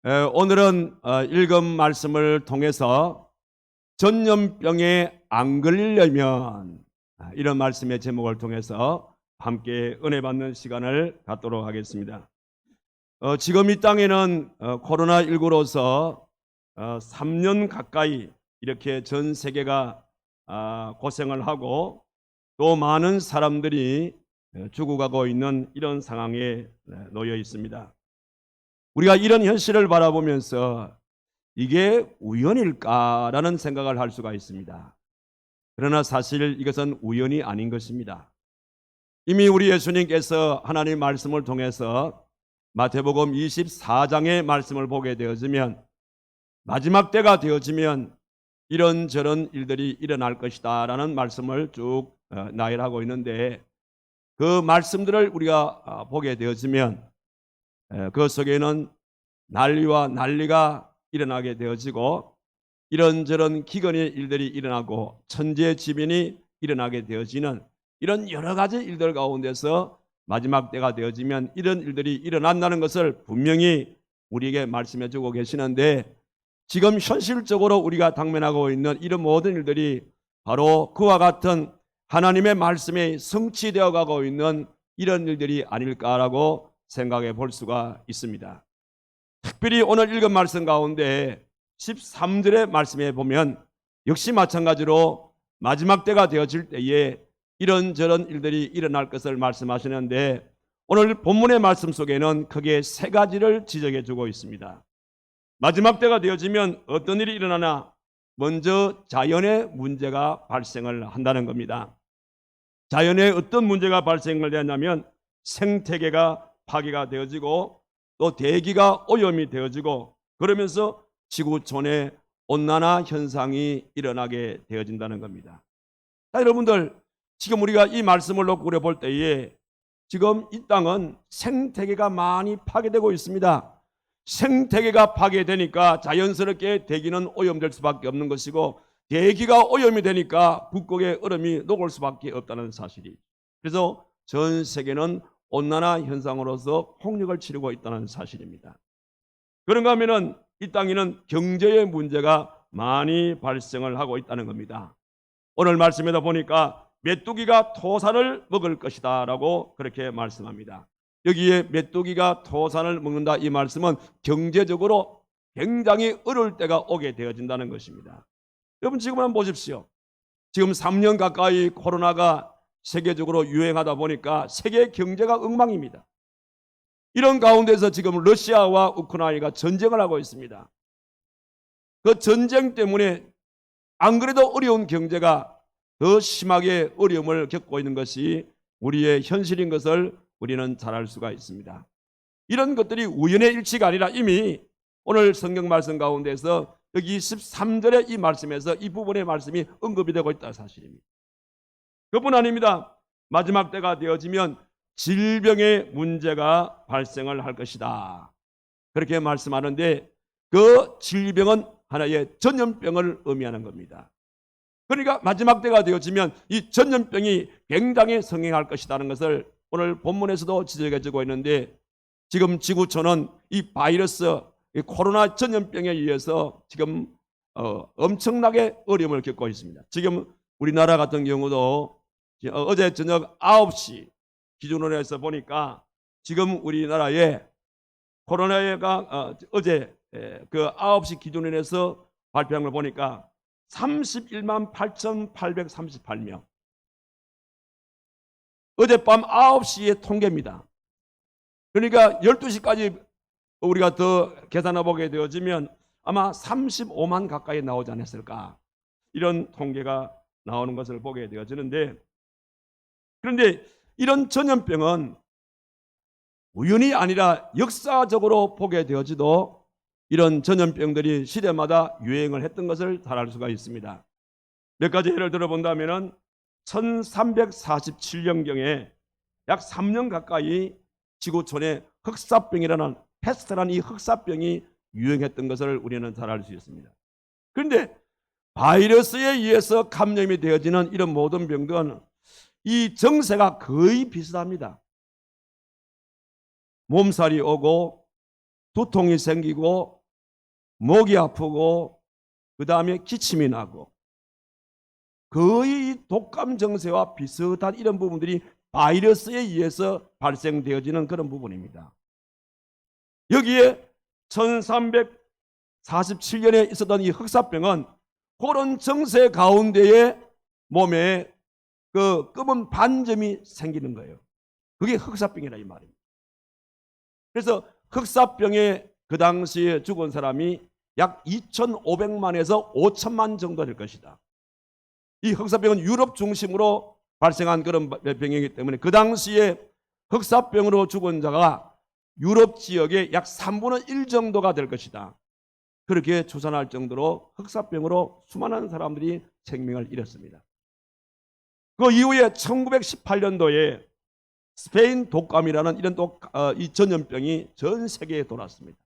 오늘은 읽은 말씀을 통해서 전염병에 안 걸리려면 이런 말씀의 제목을 통해서 함께 은혜 받는 시간을 갖도록 하겠습니다. 지금 이 땅에는 코로나19로서 3년 가까이 이렇게 전 세계가 고생을 하고 또 많은 사람들이 죽어가고 있는 이런 상황에 놓여 있습니다. 우리가 이런 현실을 바라보면서 이게 우연일까라는 생각을 할 수가 있습니다. 그러나 사실 이것은 우연이 아닌 것입니다. 이미 우리 예수님께서 하나님 말씀을 통해서 마태복음 24장의 말씀을 보게 되어지면 마지막 때가 되어지면 이런저런 일들이 일어날 것이다 라는 말씀을 쭉 나열하고 있는데, 그 말씀들을 우리가 보게 되어지면 그 속에는 난리와 난리가 일어나게 되어지고 이런저런 기근의 일들이 일어나고 천재지변이 일어나게 되어지는 이런 여러 가지 일들 가운데서 마지막 때가 되어지면 이런 일들이 일어난다는 것을 분명히 우리에게 말씀해 주고 계시는데, 지금 현실적으로 우리가 당면하고 있는 이런 모든 일들이 바로 그와 같은 하나님의 말씀에 성취되어 가고 있는 이런 일들이 아닐까라고 생각해 볼 수가 있습니다. 특별히 오늘 읽은 말씀 가운데 13절의 말씀에 보면 역시 마찬가지로 마지막 때가 되어질 때에 이런저런 일들이 일어날 것을 말씀하시는데, 오늘 본문의 말씀 속에는 크게 세 가지를 지적해 주고 있습니다. 마지막 때가 되어지면 어떤 일이 일어나나 먼저 자연의 문제가 발생을 한다는 겁니다. 자연에 어떤 문제가 발생을 되냐면 생태계가 파괴가 되어지고 또 대기가 오염이 되어지고 그러면서 지구촌에 온난화 현상이 일어나게 되어진다는 겁니다. 자, 여러분들, 지금 우리가 이 말씀을 놓고 그려볼 때에 지금 이 땅은 생태계가 많이 파괴되고 있습니다. 생태계가 파괴되니까 자연스럽게 대기는 오염될 수밖에 없는 것이고, 대기가 오염이 되니까 북극의 얼음이 녹을 수밖에 없다는 사실이, 그래서 전 세계는 온난화 현상으로서 폭력을 치르고 있다는 사실입니다. 그런가 하면은 이 땅에는 경제의 문제가 많이 발생을 하고 있다는 겁니다. 오늘 말씀에다 보니까 메뚜기가 토산을 먹을 것이다 라고 그렇게 말씀합니다. 여기에 메뚜기가 토산을 먹는다, 이 말씀은 경제적으로 굉장히 어려울 때가 오게 되어진다는 것입니다. 여러분, 지금 한번 보십시오. 지금 3년 가까이 코로나가 세계적으로 유행하다 보니까 세계 경제가 엉망입니다. 이런 가운데서 지금 러시아와 우크라이나가 전쟁을 하고 있습니다. 그 전쟁 때문에 안 그래도 어려운 경제가 더 심하게 어려움을 겪고 있는 것이 우리의 현실인 것을 우리는 잘 알 수가 있습니다. 이런 것들이 우연의 일치가 아니라 이미 오늘 성경 말씀 가운데서 여기 13절의 이 말씀에서 이 부분의 말씀이 언급이 되고 있다는 사실입니다. 그뿐 아닙니다. 마지막 때가 되어지면 질병의 문제가 발생을 할 것이다, 그렇게 말씀하는데, 그 질병은 하나의 전염병을 의미하는 겁니다. 그러니까 마지막 때가 되어지면 이 전염병이 굉장히 성행할 것이라는 것을 오늘 본문에서도 지적해 주고 있는데, 지금 지구촌은 이 바이러스, 이 코로나 전염병에 의해서 지금 엄청나게 어려움을 겪고 있습니다. 지금 우리나라 같은 경우도 어제 저녁 9시 기준으로 해서 보니까 지금 우리나라에 코로나가 어제 그 9시 기준으로 해서 발표한 걸 보니까 31만 8,838명. 어젯밤 9시의 통계입니다. 그러니까 12시까지 우리가 더 계산해 보게 되어지면 아마 35만 가까이 나오지 않았을까, 이런 통계가 나오는 것을 보게 되어지는데, 그런데 이런 전염병은 우연이 아니라 역사적으로 보게 되어지도 이런 전염병들이 시대마다 유행을 했던 것을 잘 알 수가 있습니다. 몇 가지 예를 들어본다면 1347년경에 약 3년 가까이 지구촌에 흑사병이라는 패스트라는 이 흑사병이 유행했던 것을 우리는 잘 알 수 있습니다. 그런데 바이러스에 의해서 감염이 되어지는 이런 모든 병들은 이 정세가 거의 비슷합니다. 몸살이 오고 두통이 생기고 목이 아프고 그 다음에 기침이 나고 거의 독감 증세와 비슷한 이런 부분들이 바이러스에 의해서 발생되어지는 그런 부분입니다. 여기에 1347년에 있었던 이 흑사병은 그런 증세 가운데에 몸에 그 검은 반점이 생기는 거예요. 그게 흑사병이라 이 말입니다. 그래서 흑사병에 그 당시에 죽은 사람이 약 2,500만에서 5천만 정도 될 것이다. 이 흑사병은 유럽 중심으로 발생한 그런 병이기 때문에 그 당시에 흑사병으로 죽은 자가 유럽 지역의 약 3분의 1 정도가 될 것이다. 그렇게 추산할 정도로 흑사병으로 수많은 사람들이 생명을 잃었습니다. 그 이후에 1918년도에 스페인 독감이라는 이런 이 전염병이 전 세계에 돌았습니다.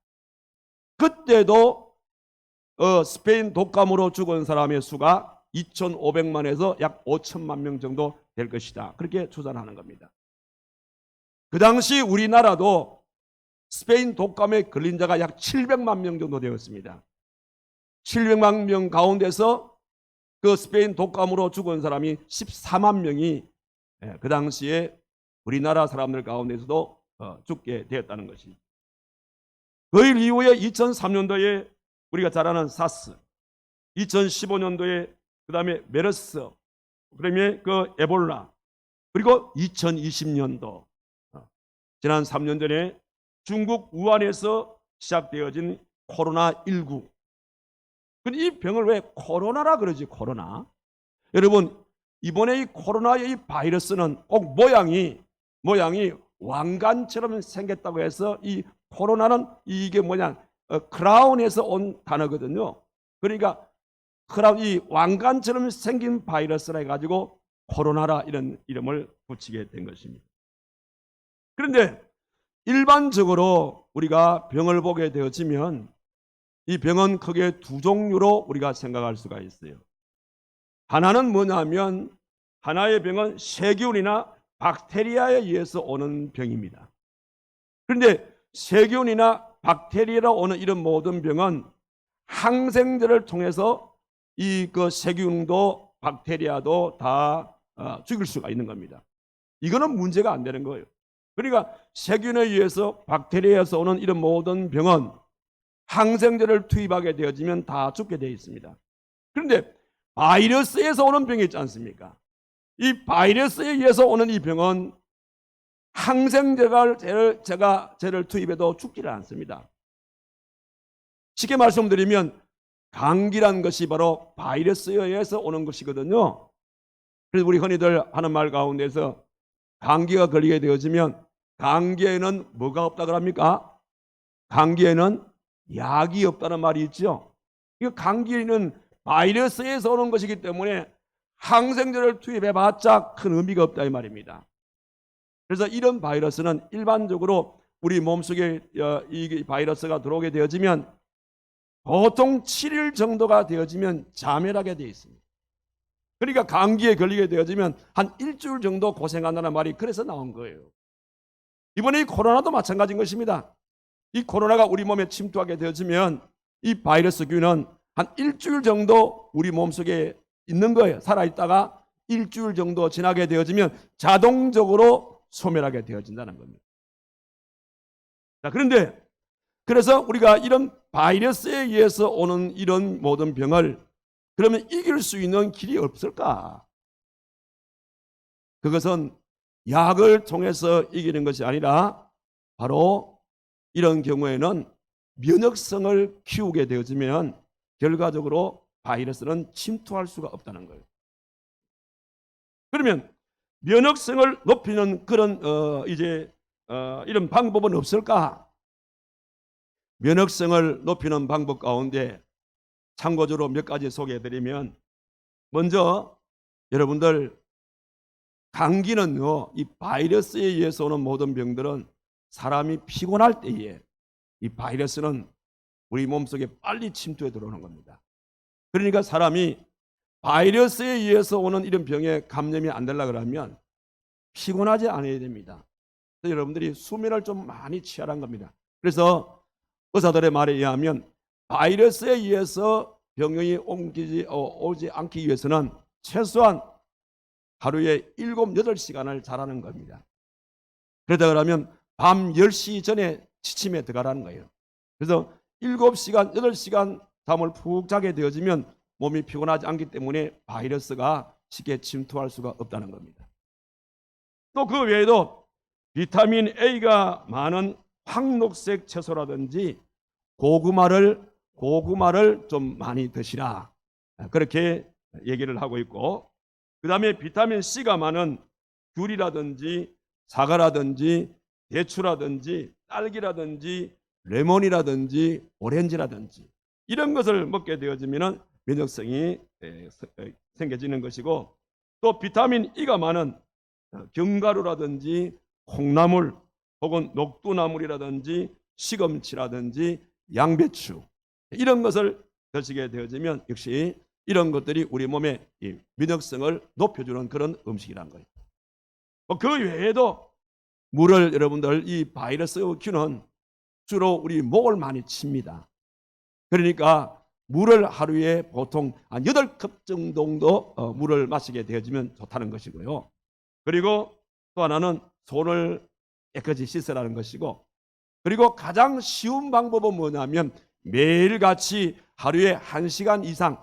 그때도 스페인 독감으로 죽은 사람의 수가 2,500만에서 약 5천만 명 정도 될 것이다. 그렇게 추산하는 겁니다. 그 당시 우리나라도 스페인 독감에 걸린 자가 약 700만 명 정도 되었습니다. 700만 명 가운데서 그 스페인 독감으로 죽은 사람이 14만 명이 그 당시에 우리나라 사람들 가운데서도 죽게 되었다는 것입니다. 그 일 이후에 2003년도에 우리가 잘 아는 사스, 2015년도에 그 다음에 메르스, 그다음에 그 에볼라, 그리고 2020년도 지난 3년 전에 중국 우한에서 시작되어진 코로나19. 이 병을 왜 코로나라 그러지? 코로나. 여러분, 이번에 이 코로나의 이 바이러스는 꼭 모양이 왕관처럼 생겼다고 해서 이 코로나는 이게 뭐냐? 크라운에서 온 단어거든요. 그러니까 이 왕관처럼 생긴 바이러스라 해가지고 코로나라 이런 이름을 붙이게 된 것입니다. 그런데 일반적으로 우리가 병을 보게 되어지면 이 병은 크게 두 종류로 우리가 생각할 수가 있어요. 하나는 뭐냐면 하나의 병은 세균이나 박테리아에 의해서 오는 병입니다. 그런데 세균이나 박테리아로 오는 이런 모든 병은 항생제를 통해서 이 그 세균도 박테리아도 다 죽일 수가 있는 겁니다. 이거는 문제가 안 되는 거예요. 그러니까 세균에 의해서 박테리아에서 오는 이런 모든 병은 항생제를 투입하게 되어지면 다 죽게 되어 있습니다. 그런데 바이러스에서 오는 병이 있지 않습니까? 이 바이러스에 의해서 오는 이 병은 항생제를 투입해도 죽지를 않습니다. 쉽게 말씀드리면 감기란 것이 바로 바이러스에 의해서 오는 것이거든요. 그래서 우리 흔히들 하는 말 가운데서 감기가 걸리게 되어지면 감기에는 뭐가 없다고 합니까? 감기에는 약이 없다는 말이 있죠. 이 감기는 바이러스에서 오는 것이기 때문에 항생제를 투입해봤자 큰 의미가 없다 이 말입니다. 그래서 이런 바이러스는 일반적으로 우리 몸속에 이 바이러스가 들어오게 되어지면 보통 7일 정도가 되어지면 자멸하게 되어 있습니다. 그러니까 감기에 걸리게 되어지면 한 일주일 정도 고생한다는 말이 그래서 나온 거예요. 이번에 이 코로나도 마찬가지인 것입니다. 이 코로나가 우리 몸에 침투하게 되어지면 이 바이러스균은 한 일주일 정도 우리 몸속에 있는 거예요. 살아있다가 일주일 정도 지나게 되어지면 자동적으로 소멸하게 되어진다는 겁니다. 자, 그래서 우리가 이런 바이러스에 의해서 오는 이런 모든 병을 그러면 이길 수 있는 길이 없을까? 그것은 약을 통해서 이기는 것이 아니라 바로 이런 경우에는 면역성을 키우게 되어지면 결과적으로 바이러스는 침투할 수가 없다는 거예요. 그러면 면역성을 높이는 그런 이런 방법은 없을까? 면역성을 높이는 방법 가운데 참고적으로 몇 가지 소개해드리면, 먼저 여러분들 감기는요, 이 바이러스에 의해서 오는 모든 병들은 사람이 피곤할 때에 이 바이러스는 우리 몸속에 빨리 침투해 들어오는 겁니다. 그러니까 사람이 바이러스에 의해서 오는 이런 병에 감염이 안 되려고 하면 피곤하지 않아야 됩니다. 그래서 여러분들이 수면을 좀 많이 취하라는 겁니다. 그래서 의사들의 말에 의하면 바이러스에 의해서 병명이 오지 않기 위해서는 최소한 하루에 7, 8시간을 자라는 겁니다. 그러다 그러면 밤 10시 전에 취침에 들어가라는 거예요. 그래서 7시간, 8시간 잠을 푹 자게 되어지면 몸이 피곤하지 않기 때문에 바이러스가 쉽게 침투할 수가 없다는 겁니다. 또 그 외에도 비타민 A가 많은 황록색 채소라든지 고구마를 좀 많이 드시라, 그렇게 얘기를 하고 있고, 그 다음에 비타민 C가 많은 귤이라든지 사과라든지 대추라든지 딸기라든지 레몬이라든지 오렌지라든지 이런 것을 먹게 되어지면 면역성이 생겨지는 것이고, 또 비타민 E가 많은 견과류라든지 콩나물 혹은 녹두나물이라든지 시금치라든지 양배추 이런 것을 드시게 되어지면 역시 이런 것들이 우리 몸의 면역성을 높여주는 그런 음식이란 거예요. 그 외에도 물을, 여러분들 이 바이러스 균은 주로 우리 목을 많이 칩니다. 그러니까 물을 하루에 보통 한 8컵 정도 물을 마시게 되어지면 좋다는 것이고요. 그리고 또 하나는 손을 깨끗이 씻으라는 것이고, 그리고 가장 쉬운 방법은 뭐냐면 매일같이 하루에 1시간 이상,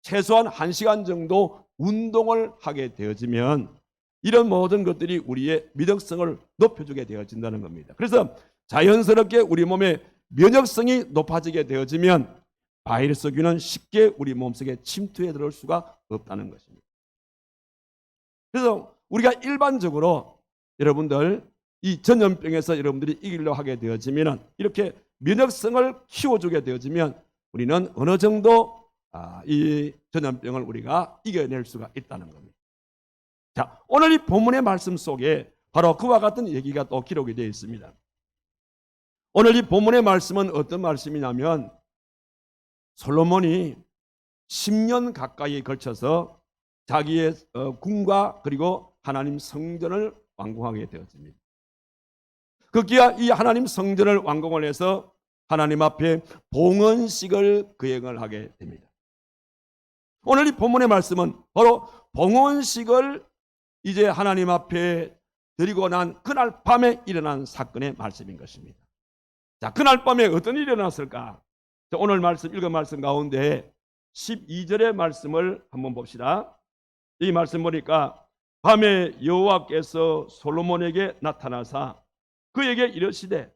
최소한 1시간 정도 운동을 하게 되어지면 이런 모든 것들이 우리의 면역성을 높여주게 되어진다는 겁니다. 그래서 자연스럽게 우리 몸의 면역성이 높아지게 되어지면 바이러스균은 쉽게 우리 몸속에 침투해 들어올 수가 없다는 것입니다. 그래서 우리가 일반적으로 여러분들 이 전염병에서 여러분들이 이기려고 하게 되어지면, 이렇게 면역성을 키워주게 되어지면 우리는 어느 정도 이 전염병을 우리가 이겨낼 수가 있다는 겁니다. 자, 오늘 이 본문의 말씀 속에 바로 그와 같은 얘기가 또 기록이 되어 있습니다. 오늘 이 본문의 말씀은 어떤 말씀이냐면, 솔로몬이 10년 가까이 걸쳐서 자기의 궁과 그리고 하나님 성전을 완공하게 되었습니다. 급기야 이 하나님 성전을 완공을 해서 하나님 앞에 봉헌식을 거행을 하게 됩니다. 오늘 이 본문의 말씀은 바로 봉헌식을 이제 하나님 앞에 드리고 난 그날 밤에 일어난 사건의 말씀인 것입니다. 자, 그날 밤에 어떤 일이 일어났을까? 자, 오늘 말씀, 읽은 말씀 가운데 12절의 말씀을 한번 봅시다. 이 말씀 보니까 밤에 여호와께서 솔로몬에게 나타나사 그에게 이르시되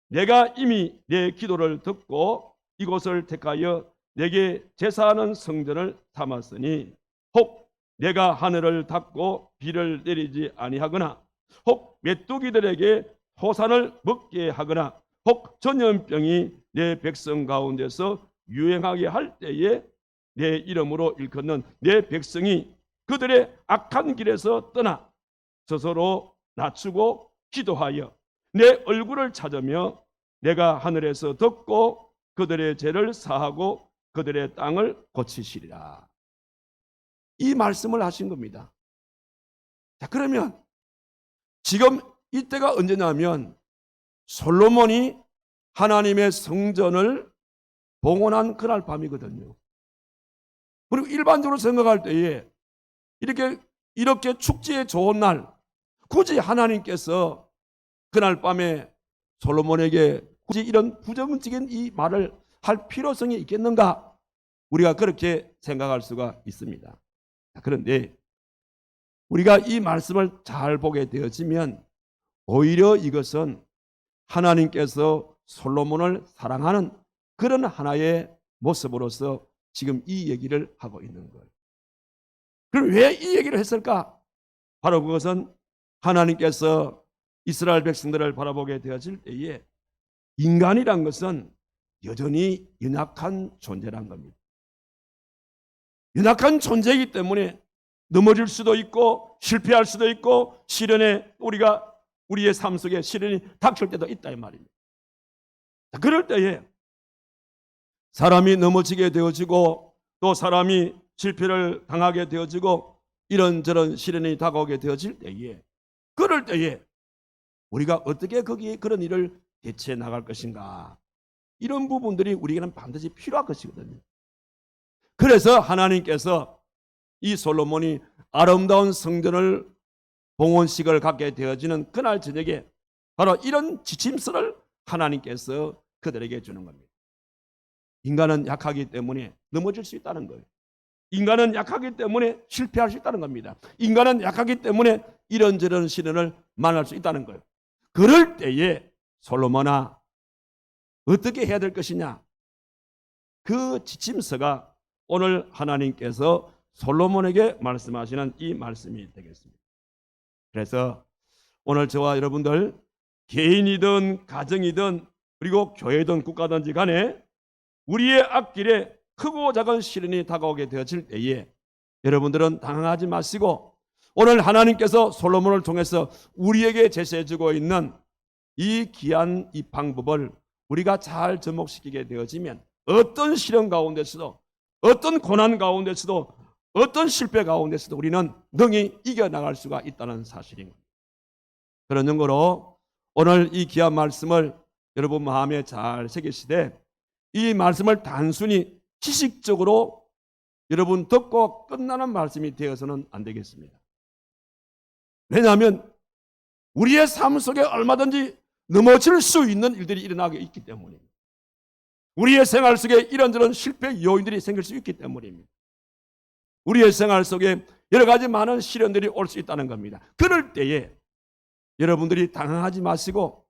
내가 이미 내 기도를 듣고 이곳을 택하여 내게 제사하는 성전을 삼았으니 혹 내가 하늘을 닫고 비를 내리지 아니하거나 혹 메뚜기들에게 토산을 먹게 하거나 혹 전염병이 내 백성 가운데서 유행하게 할 때에 내 이름으로 일컫는 내 백성이 그들의 악한 길에서 떠나 스스로 낮추고 기도하여 내 얼굴을 찾으며 내가 하늘에서 듣고 그들의 죄를 사하고 그들의 땅을 고치시리라. 이 말씀을 하신 겁니다. 자, 그러면 지금 이때가 언제냐면 솔로몬이 하나님의 성전을 봉헌한 그날 밤이거든요. 그리고 일반적으로 생각할 때에 이렇게 축제에 좋은 날, 굳이 하나님께서 그날 밤에 솔로몬에게 굳이 이런 부정적인 이 말을 할 필요성이 있겠는가? 우리가 그렇게 생각할 수가 있습니다. 그런데 우리가 이 말씀을 잘 보게 되어지면 오히려 이것은 하나님께서 솔로몬을 사랑하는 그런 하나의 모습으로서 지금 이 얘기를 하고 있는 거예요. 그럼 왜 이 얘기를 했을까? 바로 그것은 하나님께서 이스라엘 백성들을 바라보게 되어질 때에 인간이란 것은 여전히 연약한 존재란 겁니다. 연약한 존재이기 때문에 넘어질 수도 있고 실패할 수도 있고 시련에 우리의 삶 속에 시련이 닥칠 때도 있다 이 말입니다. 그럴 때에 사람이 넘어지게 되어지고 또 사람이 실패를 당하게 되어지고 이런저런 시련이 다가오게 되어질 때에, 그럴 때에 우리가 어떻게 거기에 그런 일을 대처해 나갈 것인가? 이런 부분들이 우리에게는 반드시 필요한 것이거든요. 그래서 하나님께서 이 솔로몬이 아름다운 성전을 봉헌식을 갖게 되어지는 그날 저녁에 바로 이런 지침서를 하나님께서 그들에게 주는 겁니다. 인간은 약하기 때문에 넘어질 수 있다는 거예요. 인간은 약하기 때문에 실패할 수 있다는 겁니다. 인간은 약하기 때문에 이런저런 시련을 만날 수 있다는 거예요. 그럴 때에 솔로몬아 어떻게 해야 될 것이냐? 그 지침서가 오늘 하나님께서 솔로몬에게 말씀하시는 이 말씀이 되겠습니다. 그래서 오늘 저와 여러분들 개인이든 가정이든 그리고 교회든 국가든지 간에 우리의 앞길에 크고 작은 시련이 다가오게 되어질 때에 여러분들은 당황하지 마시고 오늘 하나님께서 솔로몬을 통해서 우리에게 제시해주고 있는 이 귀한 이 방법을 우리가 잘 접목시키게 되어지면 어떤 시련 가운데서도 어떤 고난 가운데서도 어떤 실패 가운데서도 우리는 능히 이겨나갈 수가 있다는 사실입니다. 그런 연고로 오늘 이 귀한 말씀을 여러분 마음에 잘 새기시되 이 말씀을 단순히 지식적으로 여러분 듣고 끝나는 말씀이 되어서는 안 되겠습니다. 왜냐하면 우리의 삶 속에 얼마든지 넘어질 수 있는 일들이 일어나게 있기 때문입니다. 우리의 생활 속에 이런저런 실패 요인들이 생길 수 있기 때문입니다. 우리의 생활 속에 여러 가지 많은 시련들이 올 수 있다는 겁니다. 그럴 때에 여러분들이 당황하지 마시고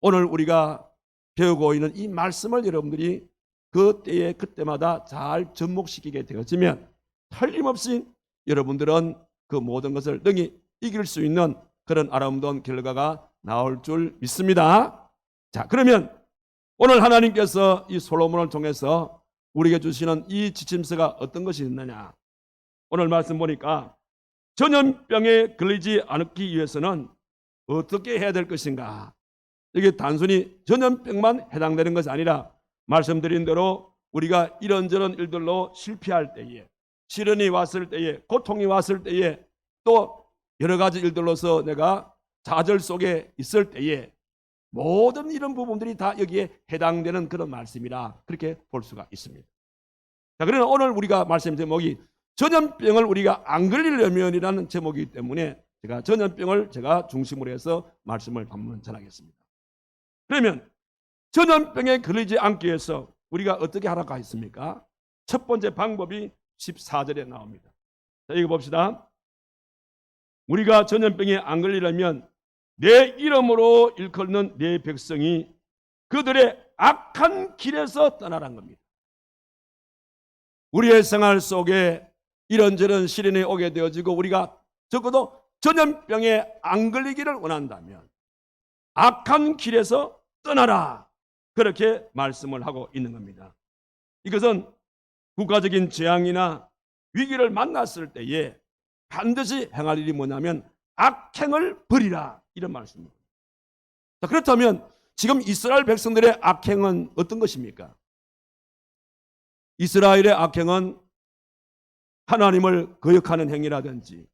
오늘 우리가 배우고 있는 이 말씀을 여러분들이 그때에 그때마다 잘 접목시키게 되어지면 틀림없이 여러분들은 그 모든 것을 능히 이길 수 있는 그런 아름다운 결과가 나올 줄 믿습니다. 자, 그러면 오늘 하나님께서 이 솔로몬을 통해서 우리에게 주시는 이 지침서가 어떤 것이 있느냐? 오늘 말씀 보니까 전염병에 걸리지 않기 위해서는 어떻게 해야 될 것인가? 이게 단순히 전염병만 해당되는 것이 아니라 말씀드린 대로 우리가 이런저런 일들로 실패할 때에 시련이 왔을 때에 고통이 왔을 때에 또 여러 가지 일들로서 내가 좌절 속에 있을 때에 모든 이런 부분들이 다 여기에 해당되는 그런 말씀이라 그렇게 볼 수가 있습니다. 자, 그러나 오늘 우리가 말씀 제목이 전염병을 우리가 안 걸리려면이라는 제목이기 때문에 제가 전염병을 제가 중심으로 해서 말씀을 한번 전하겠습니다. 그러면 전염병에 걸리지 않기 위해서 우리가 어떻게 하라고 했습니까? 첫 번째 방법이 14절에 나옵니다. 자, 이거 봅시다. 우리가 전염병에 안 걸리려면 내 이름으로 일컫는 내 백성이 그들의 악한 길에서 떠나란 겁니다. 우리의 생활 속에 이런저런 시련이 오게 되어지고 우리가 적어도 전염병에 안 걸리기를 원한다면 악한 길에서 떠나라, 그렇게 말씀을 하고 있는 겁니다. 이것은 국가적인 재앙이나 위기를 만났을 때에 반드시 행할 일이 뭐냐면 악행을 버리라, 이런 말씀입니다. 자, 그렇다면 지금 이스라엘 백성들의 악행은 어떤 것입니까? 이스라엘의 악행은 하나님을 거역하는 행위라든지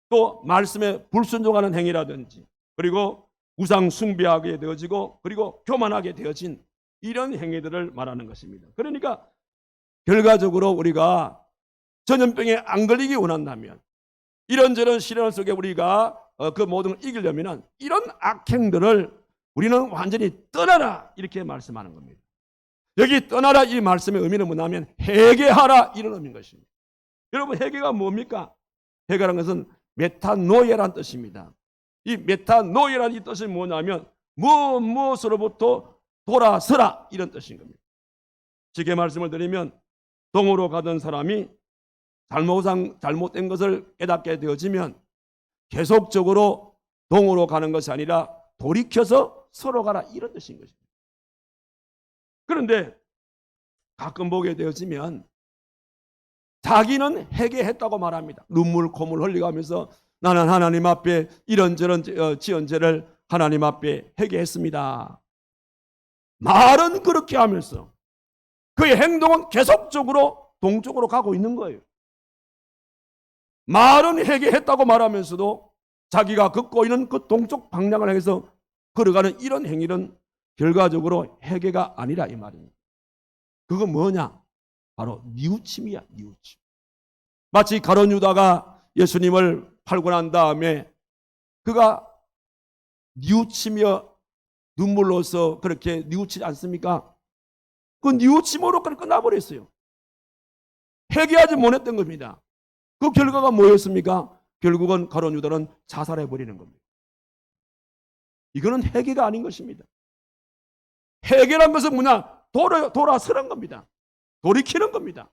또 말씀에 불순종하는 행위라든지 그리고 우상 숭배하게 되어지고 그리고 교만하게 되어진 이런 행위들을 말하는 것입니다. 그러니까 결과적으로 우리가 전염병에 안 걸리기 원한다면 이런저런 시련 속에 우리가 그 모든 걸 이기려면 이런 악행들을 우리는 완전히 떠나라, 이렇게 말씀하는 겁니다. 여기 떠나라 이 말씀의 의미는 뭐냐면 회개하라, 이런 의미인 것입니다. 여러분, 회개가 뭡니까? 회개라는 것은 메타노예라는 뜻입니다. 이 메타노예라는 이 뜻이 뭐냐면 무엇으로부터 돌아서라, 이런 뜻인 겁니다. 쉽게 말씀을 드리면 동으로 가던 사람이 잘못된 것을 깨닫게 되어지면 계속적으로 동으로 가는 것이 아니라 돌이켜서 서로 가라, 이런 뜻인 것입니다. 그런데 가끔 보게 되어지면 자기는 회개했다고 말합니다. 눈물 콧물 흘리면서 나는 하나님 앞에 이런저런 지은 죄를 하나님 앞에 회개했습니다. 말은 그렇게 하면서 그의 행동은 계속적으로 동쪽으로 가고 있는 거예요. 말은 회개했다고 말하면서도 자기가 걷고 있는 그 동쪽 방향을 향해서 걸어가는 이런 행위는 결과적으로 회개가 아니라 이 말입니다. 그거 뭐냐? 바로 뉘우침이야, 뉘우침. 마치 가룟 유다가 예수님을 팔고 난 다음에 그가 뉘우치며 눈물로서 그렇게 뉘우치지 않습니까? 그 뉘우침으로 끝나버렸어요. 회개하지 못했던 겁니다. 그 결과가 뭐였습니까? 결국은 가룟 유다는 자살해버리는 겁니다. 이거는 회개가 아닌 것입니다. 회개란 것은 뭐냐? 돌아서는 겁니다. 돌이키는 겁니다.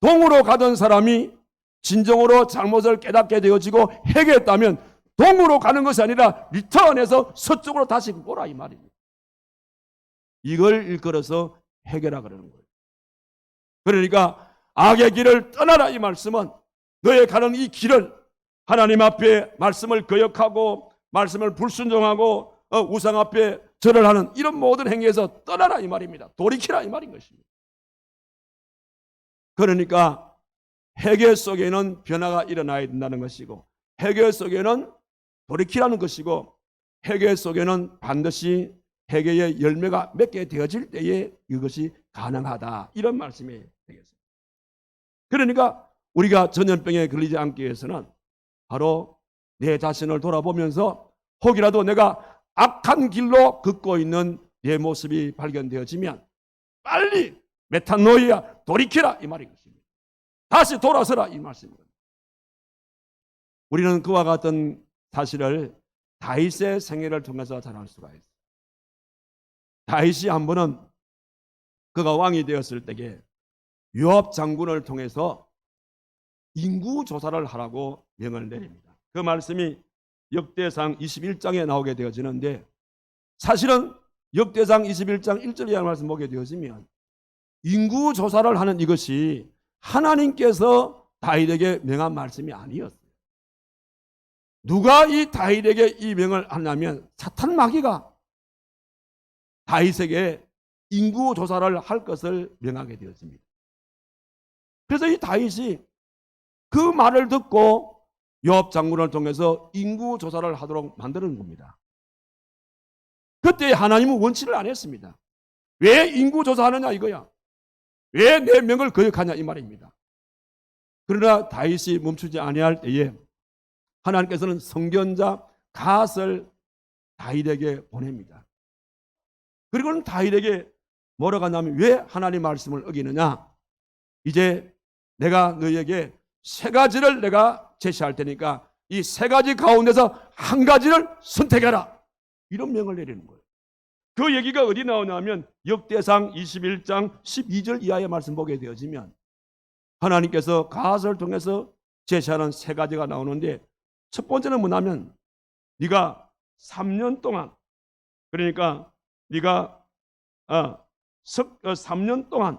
동으로 가던 사람이 진정으로 잘못을 깨닫게 되어지고 회개했다면 동으로 가는 것이 아니라 리턴해서 서쪽으로 다시 오라 이 말입니다. 이걸 일컬어서 회개라 그러는 거예요. 그러니까 악의 길을 떠나라 이 말씀은 너의 가는 이 길을 하나님 앞에 말씀을 거역하고 말씀을 불순종하고 우상 앞에 절을 하는 이런 모든 행위에서 떠나라 이 말입니다. 돌이키라 이 말인 것입니다. 그러니까 회개 속에는 변화가 일어나야 된다는 것이고 회개 속에는 돌이키라는 것이고 회개 속에는 반드시 회개의 열매가 맺게 되어질 때에 이것이 가능하다 이런 말씀이 되겠습니다. 그러니까 우리가 전염병에 걸리지 않기 위해서는 바로 내 자신을 돌아보면서 혹이라도 내가 악한 길로 걷고 있는 내 모습이 발견되어지면 빨리 메타노이아 돌이키라 이 말인 것입니다. 다시 돌아서라 이 말씀입니다. 우리는 그와 같은 사실을 다윗의 생애를 통해서 잘 알 수가 있어요. 다윗이 한 번은 그가 왕이 되었을 때에 요압 장군을 통해서 인구 조사를 하라고 명을 내립니다. 그 말씀이 역대상 21장에 나오게 되어지는데 사실은 역대상 21장 1절에 한 말씀 보게 되어지면 인구 조사를 하는 이것이 하나님께서 다윗에게 명한 말씀이 아니었어요. 누가 이 다윗에게 이 명을 하냐면 사탄 마귀가 다윗에게 인구 조사를 할 것을 명하게 되었습니다. 그래서 이 다윗이 그 말을 듣고 요압 장군을 통해서 인구 조사를 하도록 만드는 겁니다. 그때 하나님은 원치를 안 했습니다. 왜 인구 조사하느냐 이거야. 왜 내 명을 거역하냐 이 말입니다. 그러나 다윗이 멈추지 아니할 때에 하나님께서는 선견자 갓을 다윗에게 보냅니다. 그리고는 다윗에게 뭐라고 하냐면 왜 하나님 말씀을 어기느냐. 이제 내가 너희에게 세 가지를 내가 제시할 테니까 이 세 가지 가운데서 한 가지를 선택해라. 이런 명을 내리는 거예요. 그 얘기가 어디 나오냐면 역대상 21장 12절 이하의 말씀 보게 되어지면 하나님께서 갓을 통해서 제시하는 세 가지가 나오는데 첫 번째는 뭐냐면 네가 3년 동안 그러니까 네가 3년 동안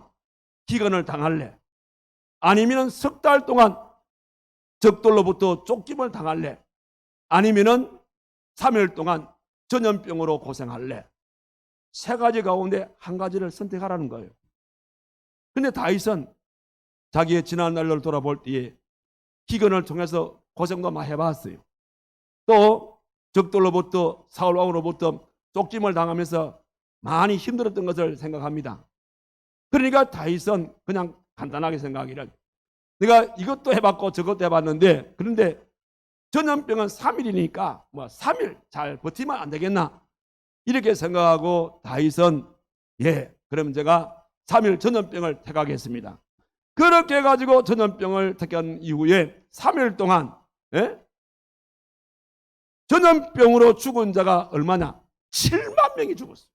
기근을 당할래? 아니면 석 달 동안 적들로부터 쫓김을 당할래? 아니면 3일 동안 전염병으로 고생할래? 세 가지 가운데 한 가지를 선택하라는 거예요. 근데 다윗은 자기의 지난 날을 돌아볼 때에 기근을 통해서 고생도 많이 해봤어요. 또 적들로부터 사울 왕으로부터 쫓김을 당하면서 많이 힘들었던 것을 생각합니다. 그러니까 다윗은 그냥 간단하게 생각하기를 내가 이것도 해봤고 저것도 해봤는데 그런데 전염병은 3일이니까 뭐 3일 잘 버티면 안 되겠나 이렇게 생각하고 다윗은 그럼 제가 3일 전염병을 택하겠습니다. 그렇게 해가지고 전염병을 택한 이후에 3일 동안 전염병으로 죽은 자가 얼마냐? 7만 명이 죽었어요.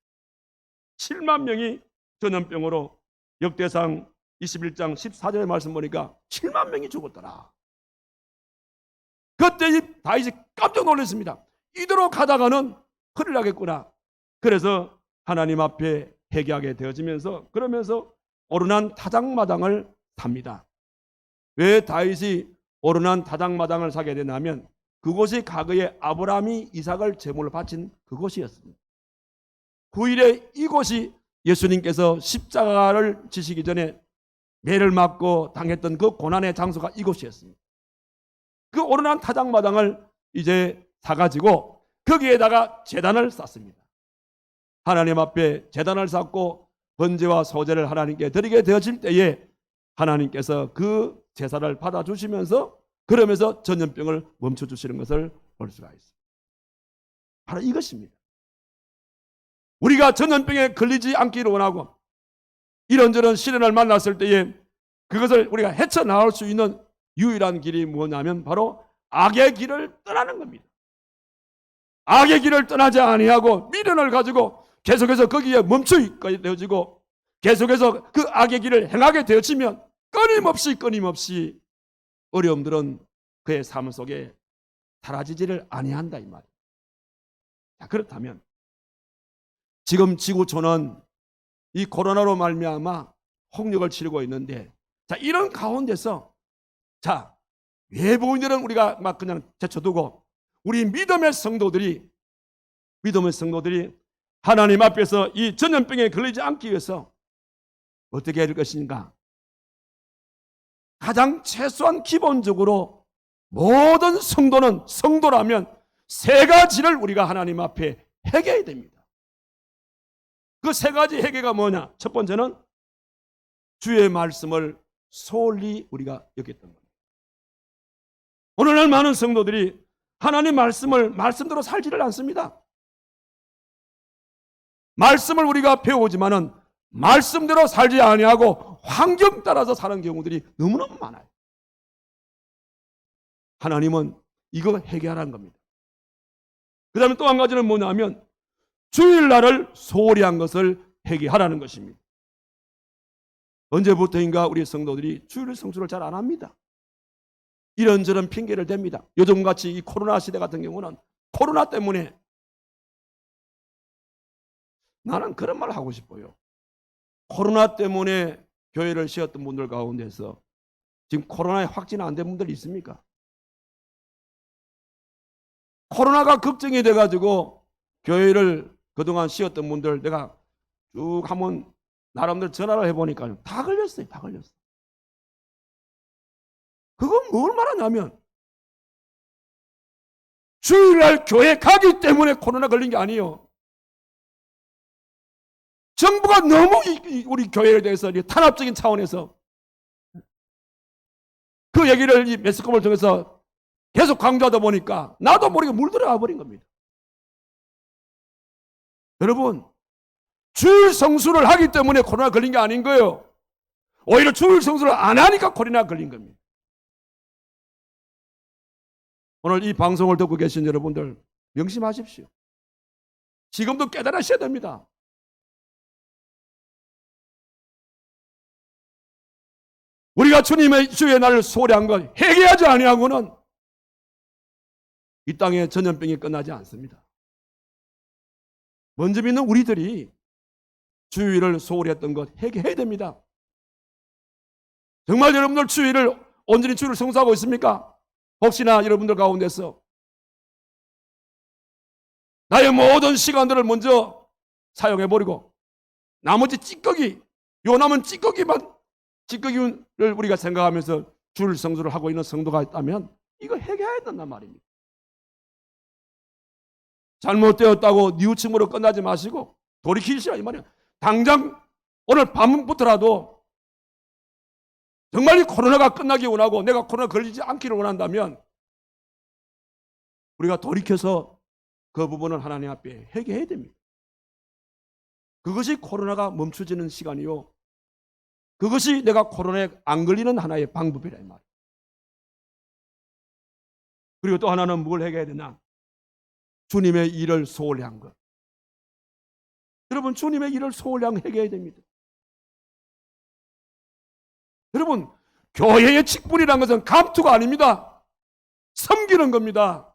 7만 명이 전염병으로 역대상 21장 14절의 말씀 보니까 7만 명이 죽었더라. 그때 이 다윗이 깜짝 놀랐습니다. 이대로 가다가는 큰일 나겠구나. 그래서 하나님 앞에 회개하게 되어지면서 그러면서 오르난 타작마당을 삽니다. 왜 다윗이 오르난 타작마당을 사게 되냐면 그곳이 과거에 아브라함이 이삭을 제물로 바친 그곳이었습니다. 9일에 이곳이 예수님께서 십자가를 지시기 전에 매를 맞고 당했던 그 고난의 장소가 이곳이었습니다. 그 오르난 타작마당을 이제 사가지고 거기에다가 제단을 쌓습니다. 하나님 앞에 제단을 쌓고 번제와 소제를 하나님께 드리게 되어질 때에 하나님께서 그 제사를 받아주시면서 그러면서 전염병을 멈춰주시는 것을 볼 수가 있습니다. 바로 이것입니다. 우리가 전염병에 걸리지 않기를 원하고 이런저런 시련을 만났을 때에 그것을 우리가 헤쳐나올 수 있는 유일한 길이 뭐냐면 바로 악의 길을 떠나는 겁니다. 악의 길을 떠나지 아니하고 미련을 가지고 계속해서 거기에 멈춰 있게 되어지고 계속해서 그 악의 길을 행하게 되어지면 끊임없이 어려움들은 그의 삶 속에 사라지지를 아니한다 이 말이에요. 자, 그렇다면 지금 지구촌은 이 코로나로 말미암아 홍역을 치르고 있는데 자, 이런 가운데서 자, 외부인들은 우리가 막 그냥 제쳐두고 우리 믿음의 성도들이 하나님 앞에서 이 전염병에 걸리지 않기 위해서 어떻게 해야 될 것인가? 가장 최소한 기본적으로 모든 성도는 성도라면 세 가지를 우리가 하나님 앞에 회개해야 됩니다. 그 세 가지 회개가 뭐냐? 첫 번째는 주의 말씀을 소홀히 우리가 여겼던 겁니다. 오늘날 많은 성도들이 하나님 말씀대로 살지를 않습니다. 말씀을 우리가 배우지만은 말씀대로 살지 아니하고 환경 따라서 사는 경우들이 너무너무 많아요. 하나님은 이거 해결하라는 겁니다. 그 다음에 또 한 가지는 뭐냐면 주일날을 소홀히 한 것을 회개하라는 것입니다. 언제부터인가 우리 성도들이 주일 성수를 잘 안 합니다. 이런저런 핑계를 댑니다. 요즘같이 이 코로나 시대 같은 경우는 코로나 때문에 나는 그런 말 하고 싶어요. 코로나 때문에 교회를 쉬었던 분들 가운데서 지금 코로나에 확진 안 된 분들 있습니까? 코로나가 걱정이 돼가지고 교회를 그동안 쉬었던 분들 내가 쭉 한번 나름대로 전화를 해보니까 다 걸렸어요. 다 걸렸어요. 그건 뭘 말하냐면 주일날 교회 가기 때문에 코로나 걸린 게 아니에요. 정부가 너무 우리 교회에 대해서 탄압적인 차원에서 그 얘기를 이 매스컴을 통해서 계속 강조하다 보니까 나도 모르게 물들어가 버린 겁니다. 여러분, 주일 성수를 하기 때문에 코로나 걸린 게 아닌 거예요. 오히려 주일 성수를 안 하니까 코로나 걸린 겁니다. 오늘 이 방송을 듣고 계신 여러분들 명심하십시오. 지금도 깨달으셔야 됩니다. 우리가 주님의 주의 날을 소홀히 한 것 회개하지 아니하고는 이 땅에 전염병이 끝나지 않습니다. 먼저 믿는 우리들이 주일을 소홀히 했던 것 회개해야 됩니다. 정말 여러분들 주일을 온전히 주일을 성수하고 있습니까? 혹시나 여러분들 가운데서 나의 모든 시간들을 먼저 사용해버리고 나머지 요 남은 찌꺼기를 우리가 생각하면서 주일 성수를 하고 있는 성도가 있다면 이거 회개해야 된단 말입니다. 잘못되었다고 뉘우침으로 끝나지 마시고 돌이키시라 이 말이야. 당장 오늘 밤부터라도 정말 이 코로나가 끝나기 원하고 내가 코로나 걸리지 않기를 원한다면 우리가 돌이켜서 그 부분을 하나님 앞에 회개해야 됩니다. 그것이 코로나가 멈춰지는 시간이요. 그것이 내가 코로나에 안 걸리는 하나의 방법이라 이 말이에요. 그리고 또 하나는 뭘 회개해야 되냐? 주님의 일을 소홀히 한 것. 여러분, 주님의 일을 소홀히 한 것 회개해야 됩니다. 여러분, 교회의 직분이라는 것은 감투가 아닙니다. 섬기는 겁니다.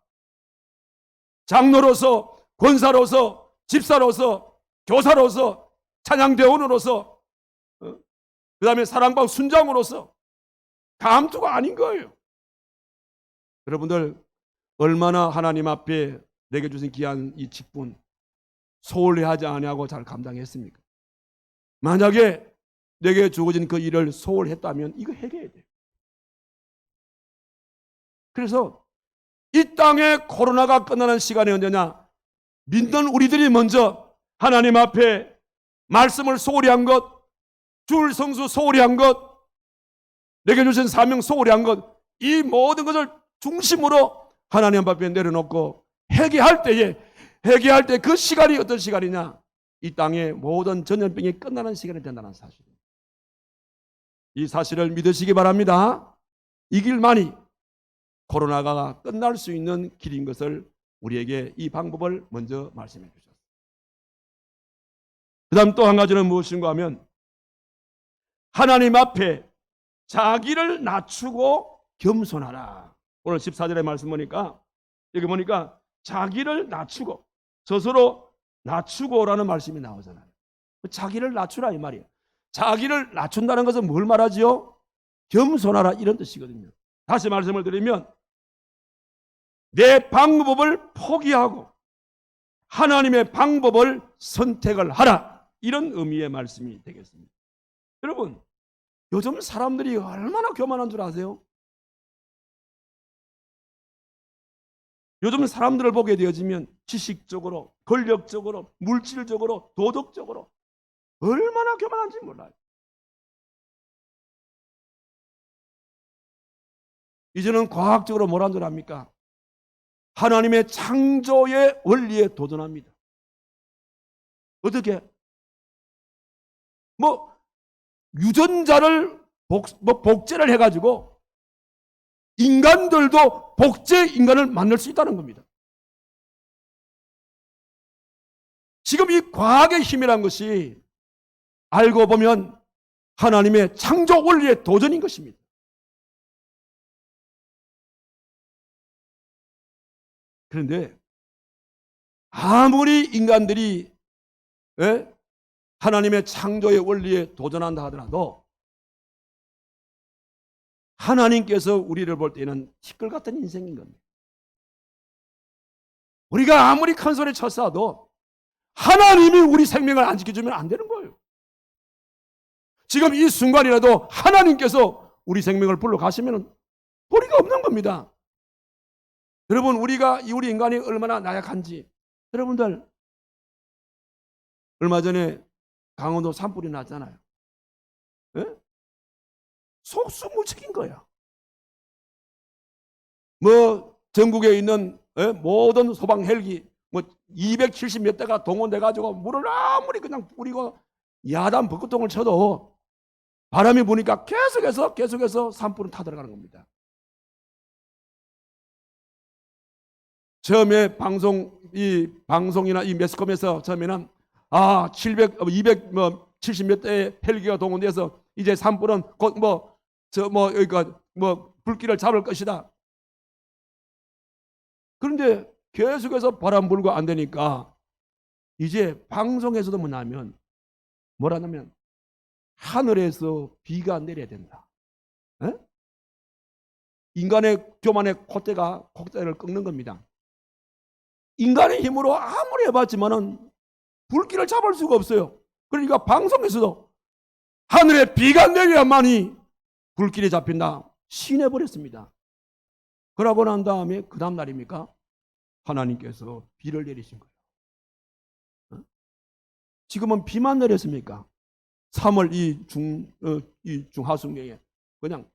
장로로서, 권사로서, 집사로서, 교사로서, 찬양대원으로서, 그 다음에 사랑방 순장으로서 감투가 아닌 거예요. 여러분들 얼마나 하나님 앞에 내게 주신 귀한 이 직분 소홀히 하지 아니하고 잘 감당했습니까? 만약에 내게 주어진 그 일을 소홀히 했다면 이거 회개해야 돼요. 그래서 이 땅에 코로나가 끝나는 시간이 언제냐? 믿는 우리들이 먼저 하나님 앞에 말씀을 소홀히 한 것, 주일 성수 소홀히 한 것, 내게 주신 사명 소홀히 한 것, 이 모든 것을 중심으로 하나님 앞에 내려놓고 회개할 때 그 시간이 어떤 시간이냐? 이 땅의 모든 전염병이 끝나는 시간이 된다는 사실입니다. 이 사실을 믿으시기 바랍니다. 이 길만이 코로나가 끝날 수 있는 길인 것을 우리에게 이 방법을 먼저 말씀해 주셨습니다. 그 다음 또 한 가지는 무엇인가 하면 하나님 앞에 자기를 낮추고 겸손하라. 오늘 14절의 말씀 보니까 여기 보니까 자기를 낮추고 스스로 낮추고라는 말씀이 나오잖아요. 자기를 낮추라 이 말이에요. 자기를 낮춘다는 것은 뭘 말하지요? 겸손하라 이런 뜻이거든요. 다시 말씀을 드리면 내 방법을 포기하고 하나님의 방법을 선택을 하라 이런 의미의 말씀이 되겠습니다. 여러분 요즘 사람들이 얼마나 교만한 줄 아세요? 요즘 사람들을 보게 되어지면 지식적으로, 권력적으로, 물질적으로, 도덕적으로 얼마나 교만한지 몰라요. 이제는 과학적으로 뭐라는 줄 압니까? 하나님의 창조의 원리에 도전합니다. 어떻게? 유전자를 복제를 해가지고 인간들도 복제 인간을 만들 수 있다는 겁니다. 지금 이 과학의 힘이란 것이 알고 보면 하나님의 창조 원리의 도전인 것입니다. 그런데 아무리 인간들이 하나님의 창조의 원리에 도전한다 하더라도 하나님께서 우리를 볼 때는 티끌 같은 인생인 겁니다. 우리가 아무리 큰 소리 쳤어도 하나님이 우리 생명을 안 지켜주면 안 되는 거예요. 지금 이 순간이라도 하나님께서 우리 생명을 불러가시면 도리가 없는 겁니다. 여러분 우리 인간이 얼마나 나약한지 여러분들 얼마 전에 강원도 산불이 났잖아요. 속수무책인 거야. 전국에 있는 모든 소방 헬기 270 몇 대가 동원돼 가지고 물을 아무리 그냥 뿌리고 야단 벚꽃통을 쳐도 바람이 부니까 계속해서 산불은 타들어가는 겁니다. 처음에 방송이나 이 매스컴에서 처음에는 270 몇 대의 헬기가 동원돼서 이제 산불은 곧 불길을 잡을 것이다. 그런데 계속해서 바람 불고 안 되니까 이제 방송에서도 뭐라냐면 하늘에서 비가 내려야 된다. 인간의 교만의 콧대를 꺾는 겁니다. 인간의 힘으로 아무리 해봤지만은 불길을 잡을 수가 없어요. 그러니까 방송에서도 하늘에 비가 내려야만이 불길이 잡힌다. 시인해버렸습니다. 그러고 난 다음에 그 다음 날입니까? 하나님께서 비를 내리신 거예요. 지금은 비만 내렸습니까? 3월 이 중하순경에 그냥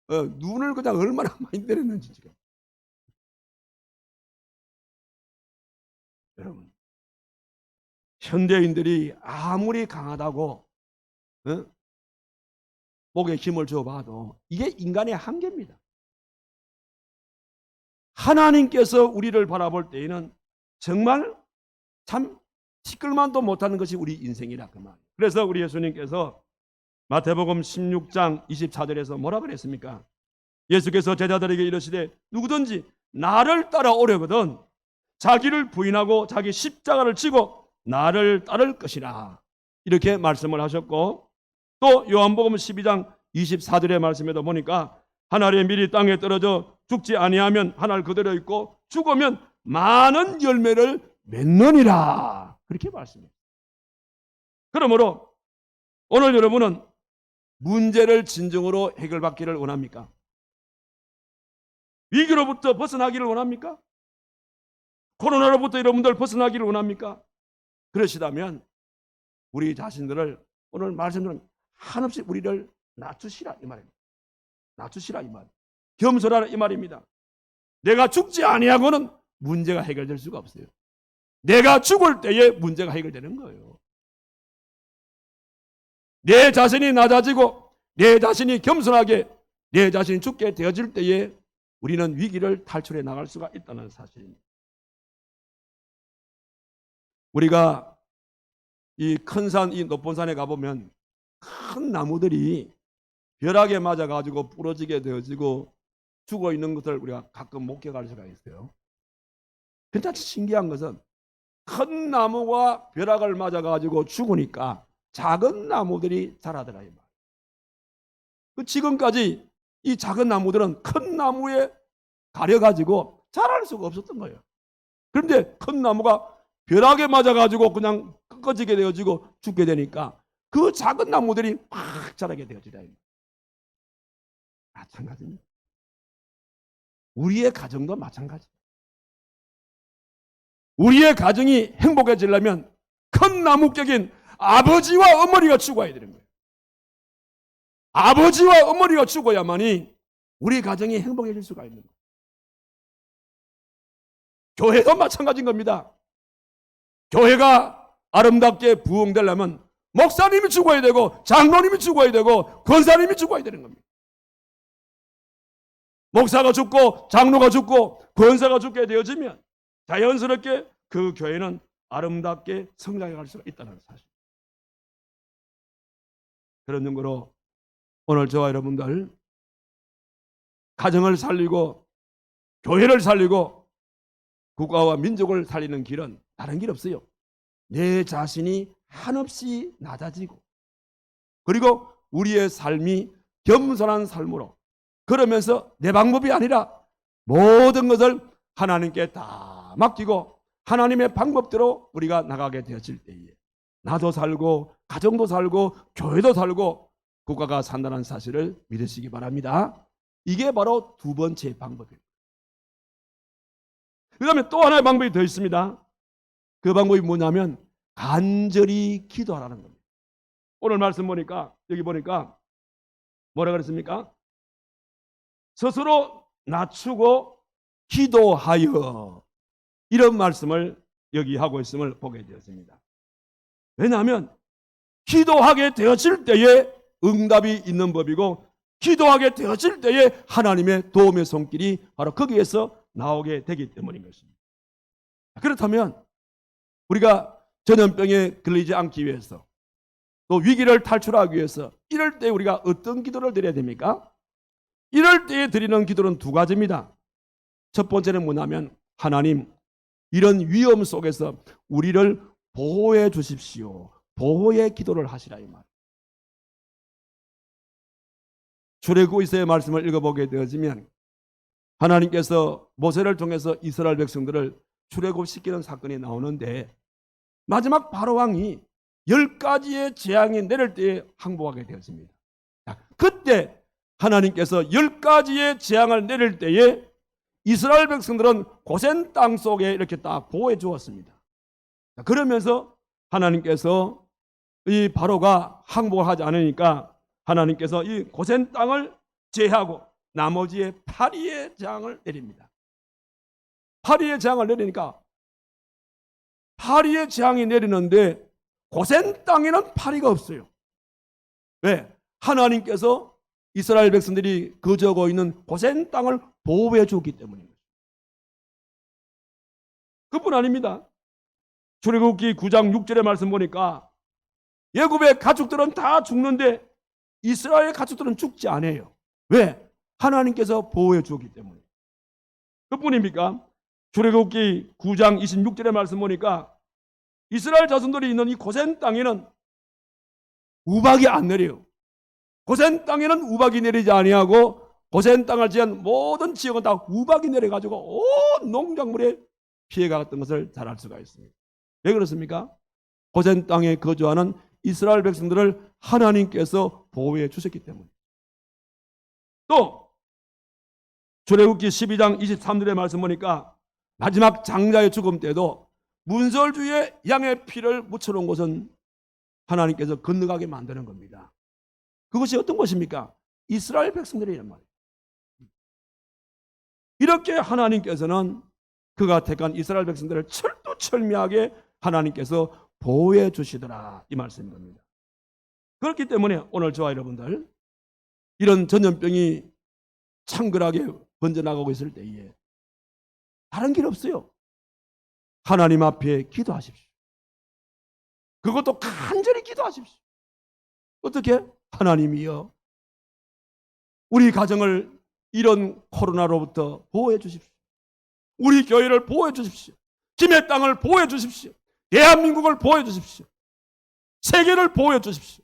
눈을 그냥 얼마나 많이 내렸는지 지금. 여러분 현대인들이 아무리 강하다고 목에 힘을 줘봐도 이게 인간의 한계입니다. 하나님께서 우리를 바라볼 때에는 정말 참 티끌만도 못하는 것이 우리 인생이라 그 말이에요. 그래서 우리 예수님께서 마태복음 16장 24절에서 뭐라 그랬습니까? 예수께서 제자들에게 이르시되 누구든지 나를 따라오려거든 자기를 부인하고 자기 십자가를 지고 나를 따를 것이라 이렇게 말씀을 하셨고, 또 요한복음 12장 24절의 말씀에도 보니까 하늘의 밀이 땅에 떨어져 죽지 아니하면 하늘 그대로 있고 죽으면 많은 열매를 맺느니라 그렇게 말씀해요. 그러므로 오늘 여러분은 문제를 진정으로 해결받기를 원합니까? 위기로부터 벗어나기를 원합니까? 코로나로부터 여러분들 벗어나기를 원합니까? 그러시다면 우리 자신들을 오늘 말씀드린 한없이 우리를 낮추시라 이 말입니다. 낮추시라 이 말. 겸손하라 이 말입니다. 내가 죽지 아니하고는 문제가 해결될 수가 없어요. 내가 죽을 때에 문제가 해결되는 거예요. 내 자신이 낮아지고 내 자신이 겸손하게 내 자신이 죽게 되어질 때에 우리는 위기를 탈출해 나갈 수가 있다는 사실입니다. 우리가 이 큰 산, 이 높은 산에 가보면 큰 나무들이 벼락에 맞아가지고 부러지게 되어지고 죽어 있는 것을 우리가 가끔 목격할 수가 있어요. 근데 신기한 것은 큰 나무가 벼락을 맞아가지고 죽으니까 작은 나무들이 자라더라 이 말. 지금까지 이 작은 나무들은 큰 나무에 가려가지고 자랄 수가 없었던 거예요. 그런데 큰 나무가 벼락에 맞아가지고 그냥 꺾어지게 되어지고 죽게 되니까 그 작은 나무들이 막 자라게 되어지다. 마찬가지입니다. 우리의 가정도 마찬가지입니다. 우리의 가정이 행복해지려면 큰 나무격인 아버지와 어머니가 죽어야 되는 거예요. 아버지와 어머니가 죽어야만이 우리 가정이 행복해질 수가 있는 거예요. 교회도 마찬가지인 겁니다. 교회가 아름답게 부흥되려면 목사님이 죽어야 되고 장로님이 죽어야 되고 권사님이 죽어야 되는 겁니다. 목사가 죽고 장로가 죽고 권사가 죽게 되어지면 자연스럽게 그 교회는 아름답게 성장해 갈 수가 있다는 사실. 그런 증거로 오늘 저와 여러분들 가정을 살리고 교회를 살리고 국가와 민족을 살리는 길은 다른 길 없어요. 내 자신이 한없이 낮아지고 그리고 우리의 삶이 겸손한 삶으로 그러면서 내 방법이 아니라 모든 것을 하나님께 다 맡기고 하나님의 방법대로 우리가 나가게 되었을 때에 나도 살고 가정도 살고 교회도 살고 국가가 산다는 사실을 믿으시기 바랍니다. 이게 바로 두 번째 방법이에요. 그 다음에 또 하나의 방법이 더 있습니다. 그 방법이 뭐냐면 간절히 기도하라는 겁니다. 오늘 말씀 보니까 여기 보니까 뭐라 그랬습니까? 스스로 낮추고 기도하여 이런 말씀을 여기 하고 있음을 보게 되었습니다. 왜냐하면 기도하게 되었을 때에 응답이 있는 법이고 기도하게 되었을 때에 하나님의 도움의 손길이 바로 거기에서 나오게 되기 때문인 것입니다. 그렇다면 우리가 전염병에 걸리지 않기 위해서 또 위기를 탈출하기 위해서 이럴 때 우리가 어떤 기도를 드려야 됩니까? 이럴 때에 드리는 기도는 두 가지입니다. 첫 번째는 뭐냐면 하나님 이런 위험 속에서 우리를 보호해 주십시오. 보호의 기도를 하시라 이 말. 출애굽기서의 말씀을 읽어보게 되어지면 하나님께서 모세를 통해서 이스라엘 백성들을 출애굽시키는 사건이 나오는데 마지막 바로 왕이 10가지의 재앙이 내릴 때에 항복하게 되었습니다. 그때 하나님께서 10가지의 재앙을 내릴 때에 이스라엘 백성들은 고센 땅 속에 이렇게 딱 보호해 주었습니다. 그러면서 하나님께서 이 바로가 항복을 하지 않으니까 하나님께서 이 고센 땅을 제하고 나머지의 파리의 재앙을 내립니다. 파리의 재앙을 내리니까 파리의 재앙이 내리는데 고센 땅에는 파리가 없어요. 왜? 하나님께서 이스라엘 백성들이 거주하고 있는 고센 땅을 보호해 주었기 때문입니다. 그뿐 아닙니다. 출애굽기 9장 6절의 말씀 보니까 애굽의 가축들은 다 죽는데 이스라엘 가축들은 죽지 않아요. 왜? 하나님께서 보호해 주었기 때문에. 그뿐입니까? 출애굽기 9장 26절의 말씀 보니까 이스라엘 자손들이 있는 이 고센 땅에는 우박이 안 내려요. 고센 땅에는 우박이 내리지 아니하고 고센 땅을 지은 모든 지역은 다 우박이 내려가지고 온 농작물에 피해가 갔던 것을 잘 알 수가 있습니다. 왜 그렇습니까? 고센 땅에 거주하는 이스라엘 백성들을 하나님께서 보호해 주셨기 때문에. 또 출애굽기 12장 23절의 말씀 보니까 마지막 장자의 죽음 때도 문설주에 양의 피를 묻혀놓은 곳은 하나님께서 건너가게 만드는 겁니다. 그것이 어떤 것입니까? 이스라엘 백성들이란 말이에요. 이렇게 하나님께서는 그가 택한 이스라엘 백성들을 철두철미하게 하나님께서 보호해 주시더라, 이 말씀인 겁니다. 그렇기 때문에 오늘 저와 여러분들, 이런 전염병이 창궐하게 번져나가고 있을 때에 다른 길 없어요. 하나님 앞에 기도하십시오. 그것도 간절히 기도하십시오. 어떻게? 하나님이여, 우리 가정을 이런 코로나로부터 보호해 주십시오. 우리 교회를 보호해 주십시오. 김해 땅을 보호해 주십시오. 대한민국을 보호해 주십시오. 세계를 보호해 주십시오.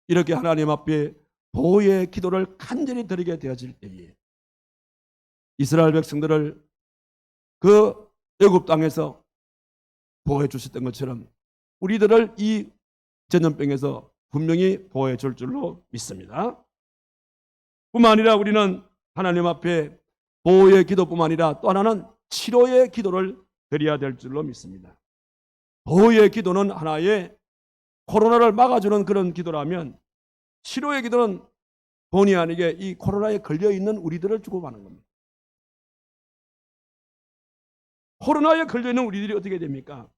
이렇게 하나님 앞에 보호의 기도를 간절히 드리게 되어질 때에 이스라엘 백성들을 그 애굽 땅에서 보호해 주셨던 것처럼 우리들을 이 전염병에서 분명히 보호해 줄 줄로 믿습니다. 뿐만 아니라 우리는 하나님 앞에 보호의 기도뿐만 아니라 또 하나는 치료의 기도를 드려야 될 줄로 믿습니다. 보호의 기도는 하나의 코로나를 막아주는 그런 기도라면, 치료의 기도는 본의 아니게 이 코로나에 걸려있는 우리들을 주고받는 겁니다. 코로나에 걸려있는 우리들이 어떻게 됩니까?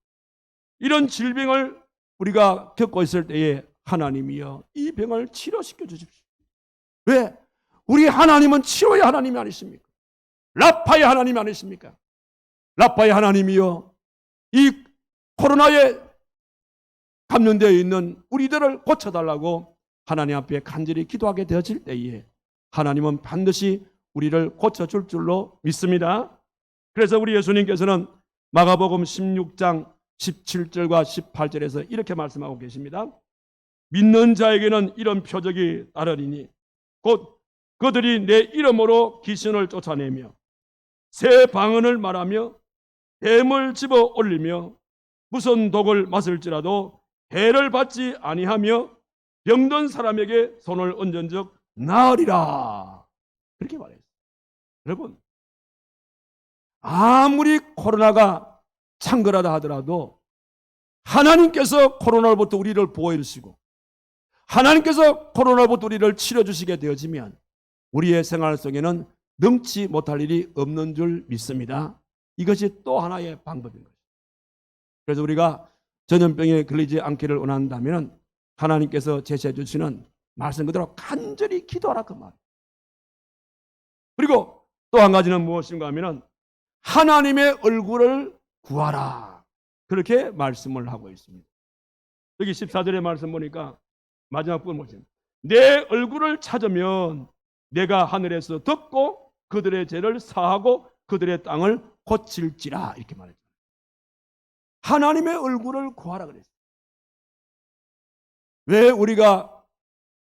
이런 질병을 우리가 겪고 있을 때에 하나님이여, 이 병을 치료시켜 주십시오. 왜? 우리 하나님은 치료의 하나님이 아니십니까? 라파의 하나님이 아니십니까? 라파의 하나님이여, 이 코로나에 감염되어 있는 우리들을 고쳐달라고 하나님 앞에 간절히 기도하게 되어질 때에 하나님은 반드시 우리를 고쳐줄 줄로 믿습니다. 그래서 우리 예수님께서는 마가복음 16장 17절과 18절에서 이렇게 말씀하고 계십니다. 믿는 자에게는 이런 표적이 따르리니 곧 그들이 내 이름으로 귀신을 쫓아내며 새 방언을 말하며 뱀을 집어 올리며 무슨 독을 마실지라도 해를 받지 아니하며 병든 사람에게 손을 얹은 적 나으리라, 그렇게 말했어요. 여러분, 아무리 코로나가 창궐하다 하더라도 하나님께서 코로나로부터 우리를 보호해 주시고 하나님께서 코로나로부터 우리를 치료 주시게 되어지면 우리의 생활 속에는 능치 못할 일이 없는 줄 믿습니다. 이것이 또 하나의 방법인 것입니다. 그래서 우리가 전염병에 걸리지 않기를 원한다면 하나님께서 제시해 주시는 말씀 그대로 간절히 기도하라, 그 말. 그리고 또 한 가지는 무엇인가 하면 하나님의 얼굴을 구하라, 그렇게 말씀을 하고 있습니다. 여기 14절의 말씀 보니까 마지막 부분 보시면 내 얼굴을 찾으면 내가 하늘에서 듣고 그들의 죄를 사하고 그들의 땅을 고칠지라, 이렇게 말했죠. 하나님의 얼굴을 구하라 그랬어요. 왜 우리가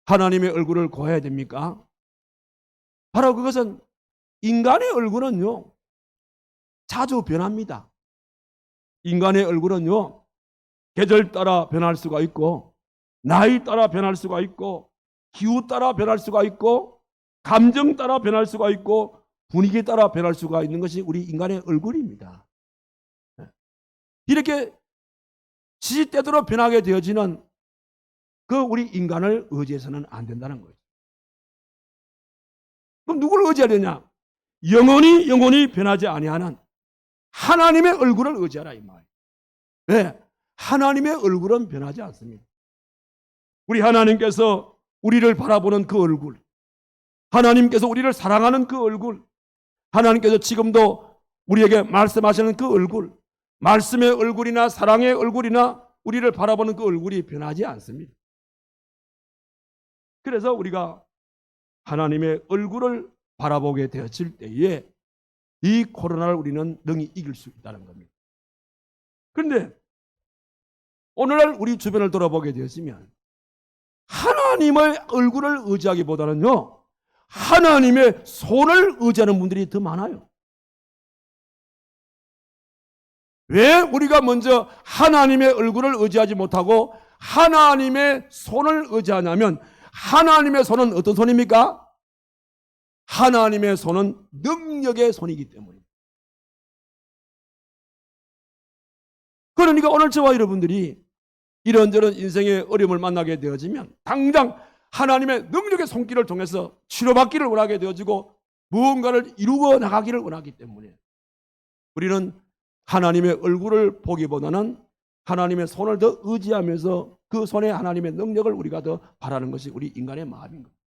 하나님의 얼굴을 구해야 됩니까? 바로 그것은 인간의 얼굴은요 자주 변합니다. 인간의 얼굴은요 계절 따라 변할 수가 있고 나이 따라 변할 수가 있고 기후 따라 변할 수가 있고 감정 따라 변할 수가 있고 분위기 따라 변할 수가 있는 것이 우리 인간의 얼굴입니다. 이렇게 시시때대로 변하게 되어지는 그 우리 인간을 의지해서는 안 된다는 거죠. 그럼 누구를 의지하려냐? 영원히 변하지 아니하는 하나님의 얼굴을 의지하라, 이 말. 왜? 하나님의 얼굴은 변하지 않습니다. 우리 하나님께서 우리를 바라보는 그 얼굴, 하나님께서 우리를 사랑하는 그 얼굴, 하나님께서 지금도 우리에게 말씀하시는 그 얼굴, 말씀의 얼굴이나 사랑의 얼굴이나 우리를 바라보는 그 얼굴이 변하지 않습니다. 그래서 우리가 하나님의 얼굴을 바라보게 되어질 때에 이 코로나를 우리는 능히 이길 수 있다는 겁니다. 그런데 오늘날 우리 주변을 돌아보게 되었으면 하나님의 얼굴을 의지하기보다는요 하나님의 손을 의지하는 분들이 더 많아요. 왜 우리가 먼저 하나님의 얼굴을 의지하지 못하고 하나님의 손을 의지하냐면, 하나님의 손은 어떤 손입니까? 하나님의 손은 능력의 손이기 때문입니다. 그러니까 오늘 저와 여러분들이 이런저런 인생의 어려움을 만나게 되어지면 당장 하나님의 능력의 손길을 통해서 치료받기를 원하게 되어지고 무언가를 이루어 나가기를 원하기 때문에 우리는 하나님의 얼굴을 보기보다는 하나님의 손을 더 의지하면서 그 손에 하나님의 능력을 우리가 더 바라는 것이 우리 인간의 마음인 겁니다.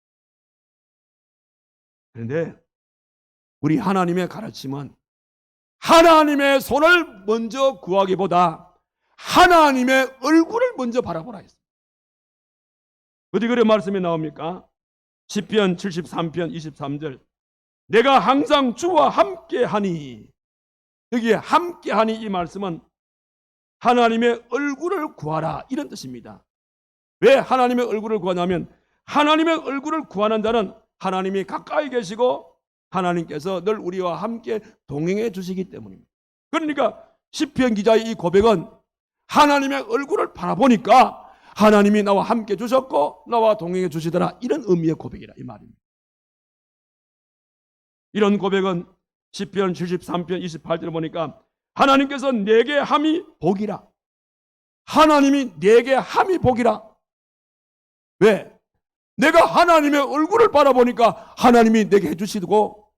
그런데 우리 하나님의 가르침은 하나님의 손을 먼저 구하기보다 하나님의 얼굴을 먼저 바라보라 했습니다. 어디 그런 말씀이 나옵니까? 시편 73편 23절 내가 항상 주와 함께하니, 여기에 함께하니 이 말씀은 하나님의 얼굴을 구하라 이런 뜻입니다. 왜 하나님의 얼굴을 구하냐면 하나님의 얼굴을 구하는 자는 하나님이 가까이 계시고 하나님께서 늘 우리와 함께 동행해 주시기 때문입니다. 그러니까 시편 기자의 이 고백은 하나님의 얼굴을 바라보니까 하나님이 나와 함께 주셨고 나와 동행해 주시더라 이런 의미의 고백이라 이 말입니다. 이런 고백은 시편 73편 28절을 보니까 하나님께서 내게 함이 복이라. 하나님이 내게 함이 복이라. 왜? 내가 하나님의 얼굴을 바라보니까 하나님이 내게 해주시고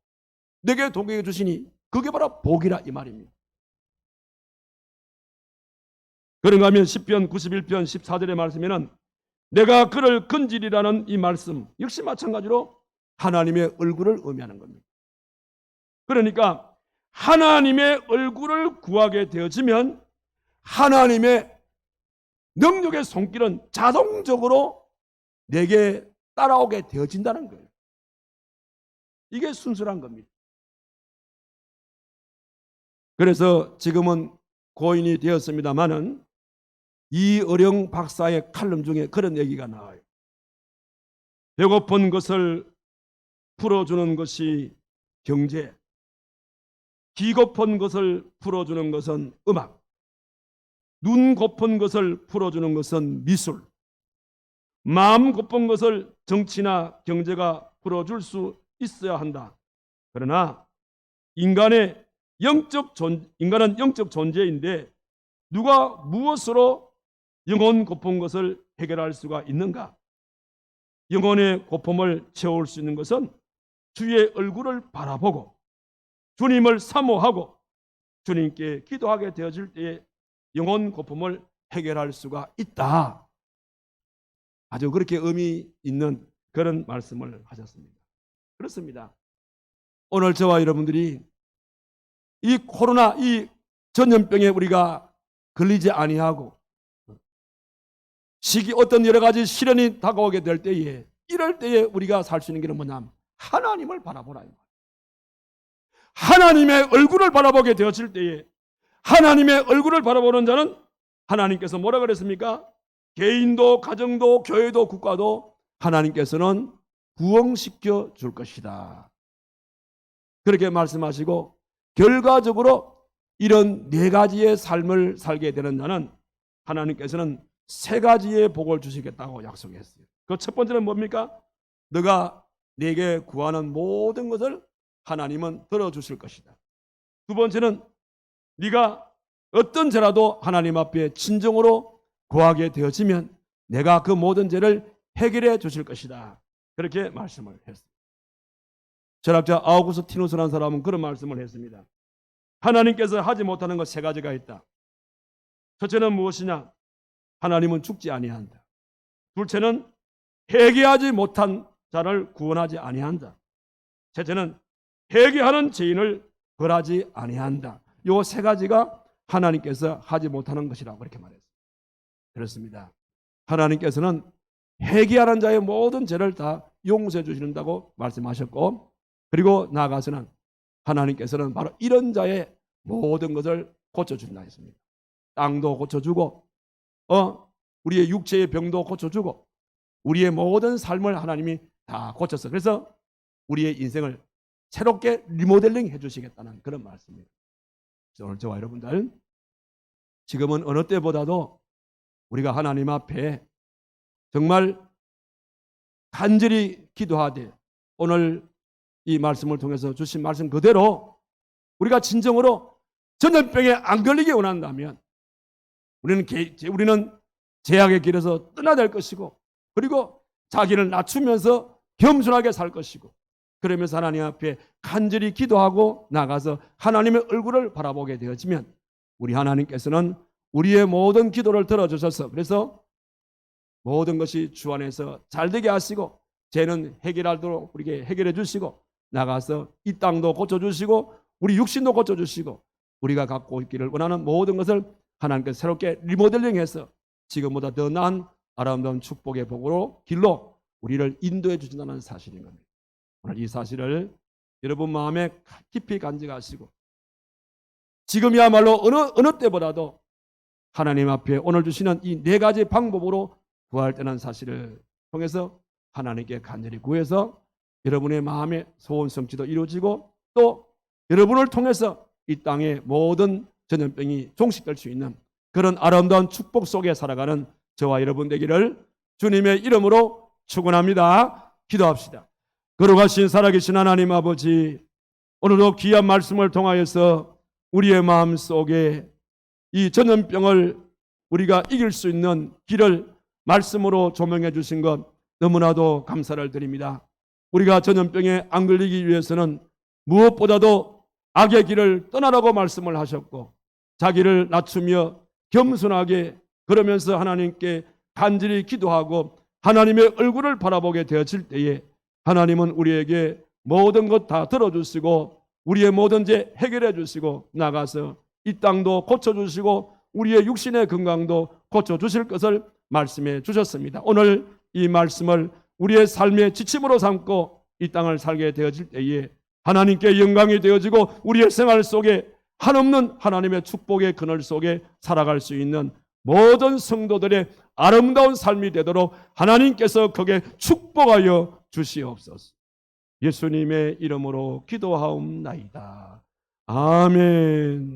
내게 동행해 주시니 그게 바로 복이라 이 말입니다. 그런가 하면 시편 91편 14절의 말씀에는 내가 그를 건지리라는 이 말씀 역시 마찬가지로 하나님의 얼굴을 의미하는 겁니다. 그러니까 하나님의 얼굴을 구하게 되어지면 하나님의 능력의 손길은 자동적으로 내게 따라오게 되어진다는 거예요. 이게 순수한 겁니다. 그래서 지금은 고인이 되었습니다마는 이어령 박사의 칼럼 중에 그런 얘기가 나와요. 배고픈 것을 풀어주는 것이 경제, 기고픈 것을 풀어주는 것은 음악, 눈 고픈 것을 풀어주는 것은 미술, 마음 고픈 것을 정치나 경제가 풀어줄 수 있어야 한다. 그러나 인간은 영적 존재인데 누가 무엇으로 영혼 고픈 것을 해결할 수가 있는가? 영혼의 고품을 채울 수 있는 것은 주의 얼굴을 바라보고 주님을 사모하고 주님께 기도하게 되어질 때에 영혼 고품을 해결할 수가 있다. 아주 그렇게 의미 있는 그런 말씀을 하셨습니다. 그렇습니다. 오늘 저와 여러분들이 이 코로나 이 전염병에 우리가 걸리지 아니하고 어떤 여러 가지 시련이 다가오게 될 때에 이럴 때에 우리가 살 수 있는 길은 뭐냐면 하나님을 바라보라. 하나님의 얼굴을 바라보게 되었을 때에 하나님의 얼굴을 바라보는 자는 하나님께서 뭐라 그랬습니까? 개인도 가정도 교회도 국가도 하나님께서는 부흥시켜 줄 것이다. 그렇게 말씀하시고 결과적으로 이런 네 가지의 삶을 살게 되는 자는 하나님께서는 세 가지의 복을 주시겠다고 약속했어요. 그 첫 번째는 뭡니까? 너가 내게 구하는 모든 것을 하나님은 들어주실 것이다. 두 번째는 네가 어떤 죄라도 하나님 앞에 진정으로 구하게 되어지면 내가 그 모든 죄를 해결해 주실 것이다. 그렇게 말씀을 했어요. 철학자 아우구스티누스라는 사람은 그런 말씀을 했습니다. 하나님께서 하지 못하는 것 세 가지가 있다. 첫째는 무엇이냐? 하나님은 죽지 아니한다. 둘째는 회개하지 못한 자를 구원하지 아니한다. 셋째는 회개하는 죄인을 벌하지 아니한다. 이 세 가지가 하나님께서 하지 못하는 것이라고 그렇게 말했습니다. 그렇습니다. 하나님께서는 회개하는 자의 모든 죄를 다 용서해 주신다고 말씀하셨고 그리고 나아가서는 하나님께서는 바로 이런 자의 모든 것을 고쳐준다 했습니다. 땅도 고쳐주고 우리의 육체의 병도 고쳐주고 우리의 모든 삶을 하나님이 다 고쳐서 그래서 우리의 인생을 새롭게 리모델링 해주시겠다는 그런 말씀입니다. 그래서 오늘 저와 여러분들 지금은 어느 때보다도 우리가 하나님 앞에 정말 간절히 기도하되 오늘 이 말씀을 통해서 주신 말씀 그대로 우리가 진정으로 전염병에 안 걸리게 원한다면 우리는 제약의 길에서 떠나야 될 것이고, 그리고 자기를 낮추면서 겸손하게 살 것이고, 그러면서 하나님 앞에 간절히 기도하고 나가서 하나님의 얼굴을 바라보게 되어지면 우리 하나님께서는 우리의 모든 기도를 들어주셔서, 그래서 모든 것이 주 안에서 잘되게 하시고 죄는 해결하도록 우리에게 해결해 주시고, 나가서 이 땅도 고쳐주시고 우리 육신도 고쳐주시고 우리가 갖고 있기를 원하는 모든 것을 하나님께서 새롭게 리모델링해서 지금보다 더 나은 아름다운 축복의 복으로 길로 우리를 인도해 주신다는 사실인 겁니다. 오늘 이 사실을 여러분 마음에 깊이 간직하시고, 지금이야말로 어느 때보다도 하나님 앞에 오늘 주시는 이 네 가지 방법으로 구할 때는 사실을 통해서 하나님께 간절히 구해서 여러분의 마음의 소원 성취도 이루어지고, 또 여러분을 통해서 이 땅의 모든 전염병이 종식될 수 있는 그런 아름다운 축복 속에 살아가는 저와 여러분 되기를 주님의 이름으로 축원합니다. 기도합시다. 걸어가신 살아계신 하나님 아버지, 오늘도 귀한 말씀을 통하여서 우리의 마음 속에 이 전염병을 우리가 이길 수 있는 길을 말씀으로 조명해 주신 것 너무나도 감사를 드립니다. 우리가 전염병에 안 걸리기 위해서는 무엇보다도 악의 길을 떠나라고 말씀을 하셨고, 자기를 낮추며 겸손하게 그러면서 하나님께 간절히 기도하고 하나님의 얼굴을 바라보게 되어질 때에 하나님은 우리에게 모든 것 다 들어주시고 우리의 모든 죄 해결해 주시고, 나가서 이 땅도 고쳐주시고 우리의 육신의 건강도 고쳐주실 것을 말씀해 주셨습니다. 오늘 이 말씀을 우리의 삶의 지침으로 삼고 이 땅을 살게 되어질 때에 하나님께 영광이 되어지고 우리의 생활 속에 한없는 하나님의 축복의 그늘 속에 살아갈 수 있는 모든 성도들의 아름다운 삶이 되도록 하나님께서 거기에 축복하여 주시옵소서. 예수님의 이름으로 기도하옵나이다. 아멘.